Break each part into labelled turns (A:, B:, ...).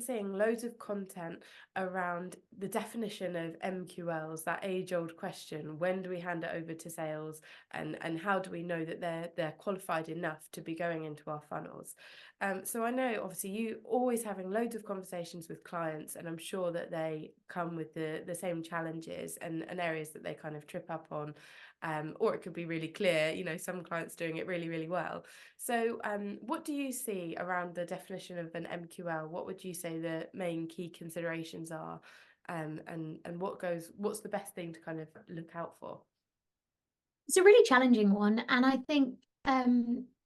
A: seeing loads of content around the definition of MQLs, that age-old question, when do we hand it over to sales, and how do we know that they're qualified enough to be going into our funnels? So I know obviously you always having loads of conversations with clients, and I'm sure that they come with the same challenges and areas that they kind of trip up on. Or it could be really clear, you know, some clients doing it really, really well. So what do you see around the definition of an MQL? What would you say the main key considerations are? And what's the best thing to kind of look out for?
B: It's a really challenging one. And I think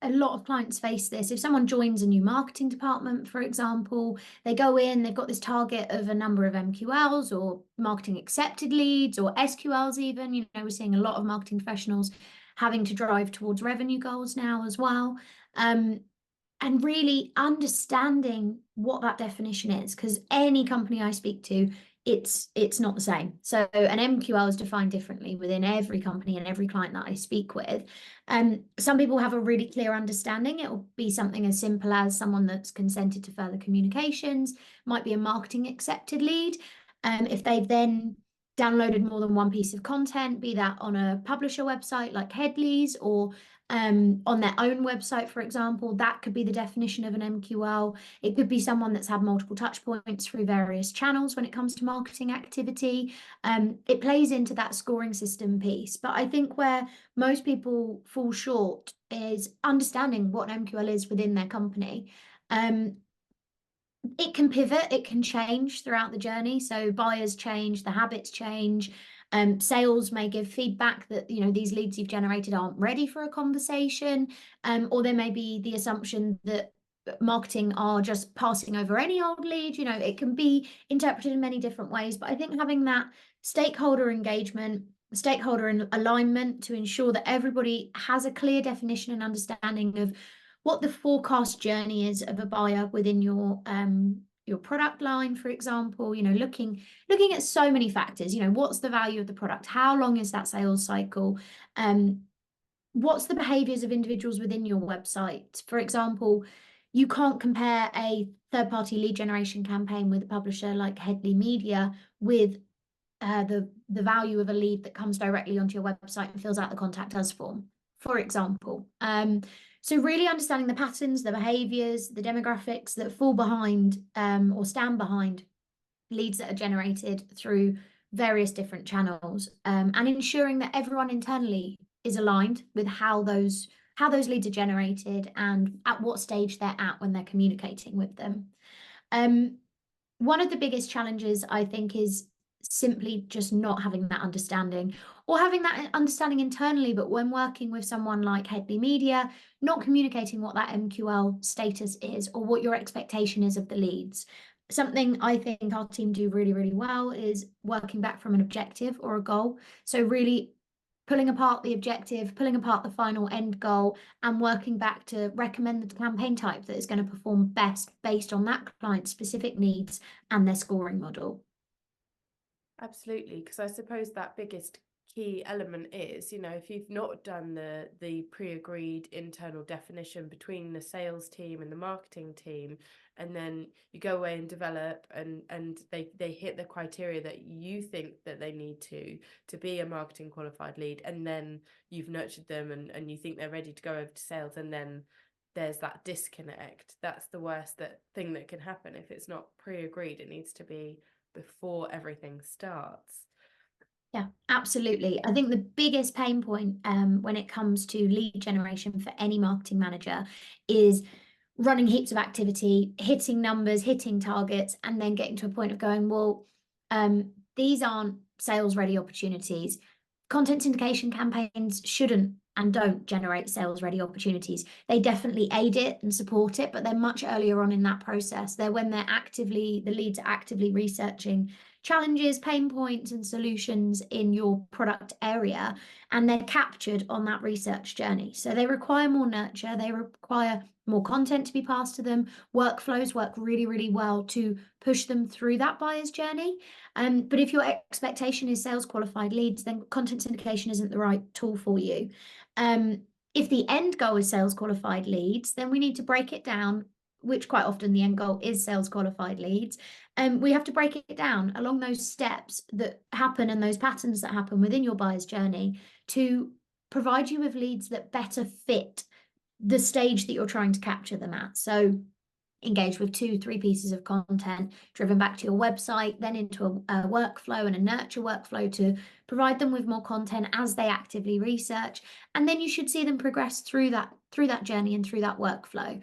B: a lot of clients face this. If someone joins a new marketing department, for example, they go in, they've got this target of a number of MQLs or marketing accepted leads or SQLs even. You know, we're seeing a lot of marketing professionals having to drive towards revenue goals now as well. And really understanding what that definition is, because any company I speak to, it's not the same. So an MQL is defined differently within every company and every client that I speak with. Some people have a really clear understanding. It will be something as simple as someone that's consented to further communications, might be a marketing accepted lead. If they've then downloaded more than one piece of content, be that on a publisher website like Headley's or on their own website, for example, that could be the definition of an MQL. It could be someone that's had multiple touch points through various channels when it comes to marketing activity. It plays into that scoring system piece. But I think where most people fall short is understanding what an MQL is within their company. It can pivot, it can change throughout the journey. So buyers change, the habits change. Sales may give feedback that, you know, these leads you've generated aren't ready for a conversation. Or there may be the assumption that marketing are just passing over any old lead. You know, it can be interpreted in many different ways. But I think having that stakeholder engagement, stakeholder alignment to ensure that everybody has a clear definition and understanding of what the forecast journey is of a buyer within your product line, for example, you know, looking at so many factors. You know, what's the value of the product? How long is that sales cycle? What's the behaviors of individuals within your website? For example, you can't compare a third-party lead generation campaign with a publisher like Headley Media with the value of a lead that comes directly onto your website and fills out the contact us form, for example. So really understanding the patterns, the behaviors, the demographics that fall behind or stand behind leads that are generated through various different channels, and ensuring that everyone internally is aligned with how those leads are generated and at what stage they're at when they're communicating with them. One of the biggest challenges, I think, is simply just not having that understanding, or having that understanding internally, but when working with someone like Headley Media, not communicating what that MQL status is or what your expectation is of the leads. Something I think our team do really, really well is working back from an objective or a goal. So really pulling apart the objective, pulling apart the final end goal, and working back to recommend the campaign type that is going to perform best based on that client's specific needs and their scoring model.
A: Absolutely, because I suppose that biggest key element is, you know, if you've not done the pre-agreed internal definition between the sales team and the marketing team, and then you go away and develop and they hit the criteria that you think that they need to be a marketing qualified lead, and then you've nurtured them and you think they're ready to go over to sales, and then there's that disconnect. That's the worst thing that can happen. If it's not pre-agreed, it needs to be before everything starts.
B: Yeah, absolutely. I think the biggest pain point when it comes to lead generation for any marketing manager is running heaps of activity, hitting numbers, hitting targets, and then getting to a point of going, well, these aren't sales ready opportunities. Content syndication campaigns shouldn't and don't generate sales ready opportunities. They definitely aid it and support it, but they're much earlier on in that process. They're when the leads are actively researching challenges, pain points, and solutions in your product area, and they're captured on that research journey. So they require more nurture, they require more content to be passed to them. Workflows work really, really well to push them through that buyer's journey. But if your expectation is sales qualified leads, then content syndication isn't the right tool for you. If the end goal is sales qualified leads, then we need to break it down which quite often the end goal is sales qualified leads, we have to break it down along those steps that happen and those patterns that happen within your buyer's journey to provide you with leads that better fit the stage that you're trying to capture them at. So engage with 2-3 pieces of content driven back to your website, then into a workflow and a nurture workflow to provide them with more content as they actively research. And then you should see them progress through that journey and through that workflow.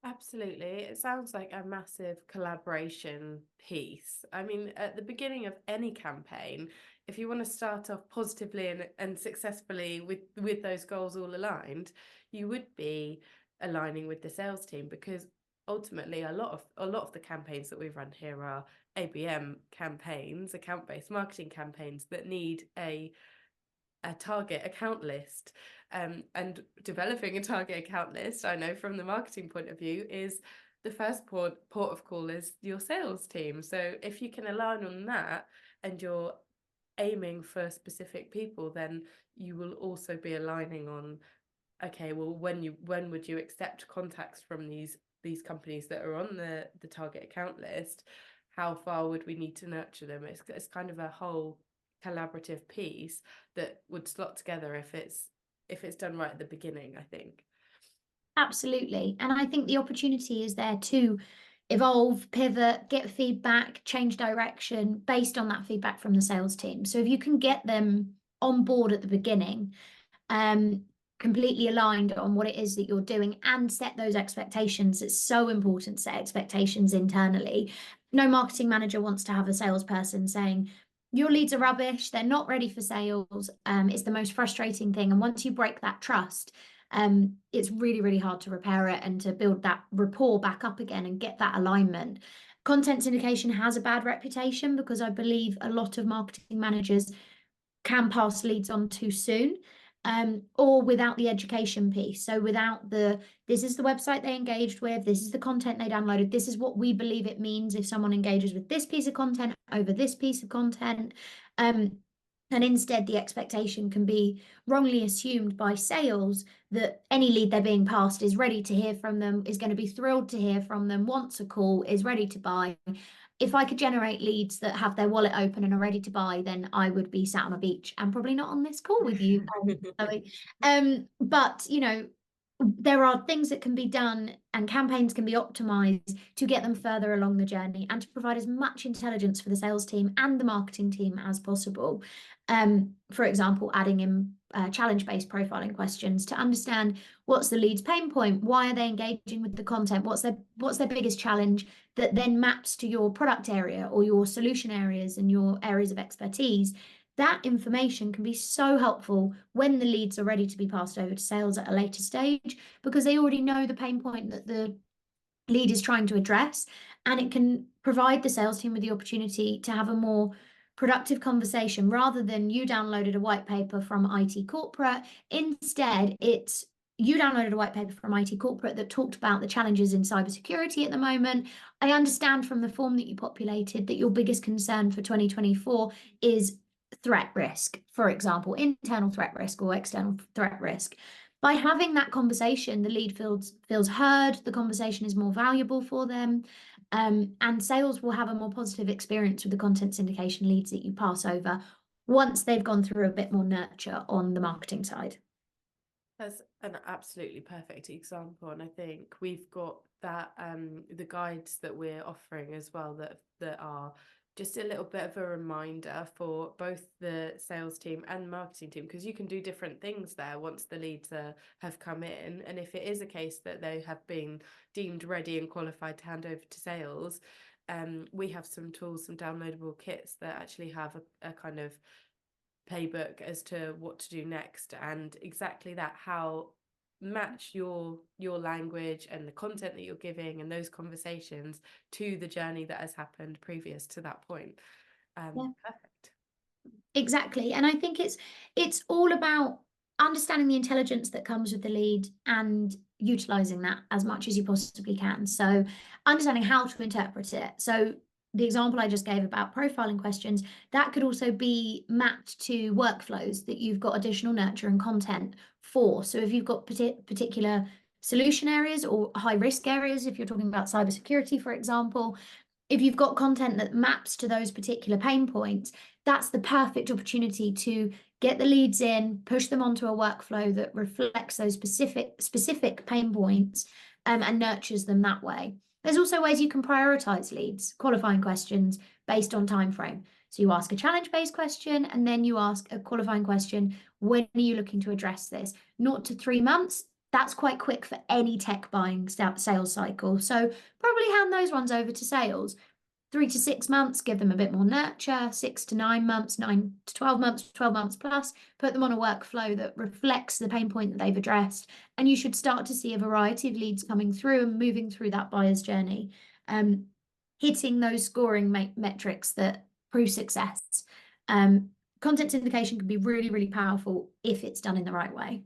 A: Absolutely. It sounds like a massive collaboration piece. I mean, at the beginning of any campaign, if you want to start off positively and successfully with those goals all aligned, you would be aligning with the sales team, because ultimately a lot of the campaigns that we run here are ABM campaigns, account-based marketing campaigns that need a target account list. And developing a target account list, I know from the marketing point of view, is the first port of call is your sales team. So if you can align on that and you're aiming for specific people, then you will also be aligning on, okay, well, when would you accept contacts from these companies that are on the target account list? How far would we need to nurture them? It's kind of a whole collaborative piece that would slot together if it's done right at the beginning, I think.
B: Absolutely. And I think the opportunity is there to evolve, pivot, get feedback, change direction based on that feedback from the sales team. So if you can get them on board at the beginning, completely aligned on what it is that you're doing and set those expectations. It's so important to set expectations internally. No marketing manager wants to have a salesperson saying, your leads are rubbish, they're not ready for sales. It's the most frustrating thing. And once you break that trust, it's really, really hard to repair it and to build that rapport back up again and get that alignment. Content syndication has a bad reputation because I believe a lot of marketing managers can pass leads on too soon, or without the education piece. So without this is the website they engaged with, this is the content they downloaded, this is what we believe it means if someone engages with this piece of content over this piece of content. And instead, the expectation can be wrongly assumed by sales that any lead they're being passed is ready to hear from them, is going to be thrilled to hear from them, wants a call, is ready to buy. If I could generate leads that have their wallet open and are ready to buy, then I would be sat on a beach and probably not on this call with you. But there are things that can be done and campaigns can be optimized to get them further along the journey and to provide as much intelligence for the sales team and the marketing team as possible. For example, adding in challenge-based profiling questions to understand what's the lead's pain point, why are they engaging with the content, what's their biggest challenge, that then maps to your product area or your solution areas and your areas of expertise. That information can be so helpful when the leads are ready to be passed over to sales at a later stage, because they already know the pain point that the lead is trying to address, and it can provide the sales team with the opportunity to have a more productive conversation rather than you downloaded a white paper from IT corporate. Instead, it's you downloaded a white paper from IT corporate that talked about the challenges in cybersecurity at the moment. I understand from the form that you populated that your biggest concern for 2024 is threat risk, for example, internal threat risk or external threat risk. By having that conversation, the lead feels heard, the conversation is more valuable for them, and sales will have a more positive experience with the content syndication leads that you pass over once they've gone through a bit more nurture on the marketing side.
A: That's an absolutely perfect example, and I think we've got that the guides that we're offering as well that are just a little bit of a reminder for both the sales team and marketing team, because you can do different things there once the leads have come in. And if it is a case that they have been deemed ready and qualified to hand over to sales, we have some tools, some downloadable kits that actually have a kind of playbook as to what to do next, and exactly that, how match your language and the content that you're giving and those conversations to the journey that has happened previous to that point. Perfect.
B: Exactly. And I think it's all about understanding the intelligence that comes with the lead and utilizing that as much as you possibly can. So understanding how to interpret it. So the example I just gave about profiling questions, that could also be mapped to workflows that you've got additional nurture and content for. So if you've got particular solution areas or high risk areas, if you're talking about cybersecurity, for example. If you've got content that maps to those particular pain points, that's the perfect opportunity to get the leads in, push them onto a workflow that reflects those specific pain points, and nurtures them that way. There's also ways you can prioritize leads, qualifying questions based on time frame. So you ask a challenge-based question, and then you ask a qualifying question. When are you looking to address this? 0 to 3 months. That's quite quick for any tech buying sales cycle. So probably hand those ones over to sales. 3 to 6 months, give them a bit more nurture. 6 to 9 months, 9 to 12 months, 12 months plus, put them on a workflow that reflects the pain point that they've addressed. And you should start to see a variety of leads coming through and moving through that buyer's journey, hitting those scoring metrics that prove success. Content syndication can be really, really powerful if it's done in the right way.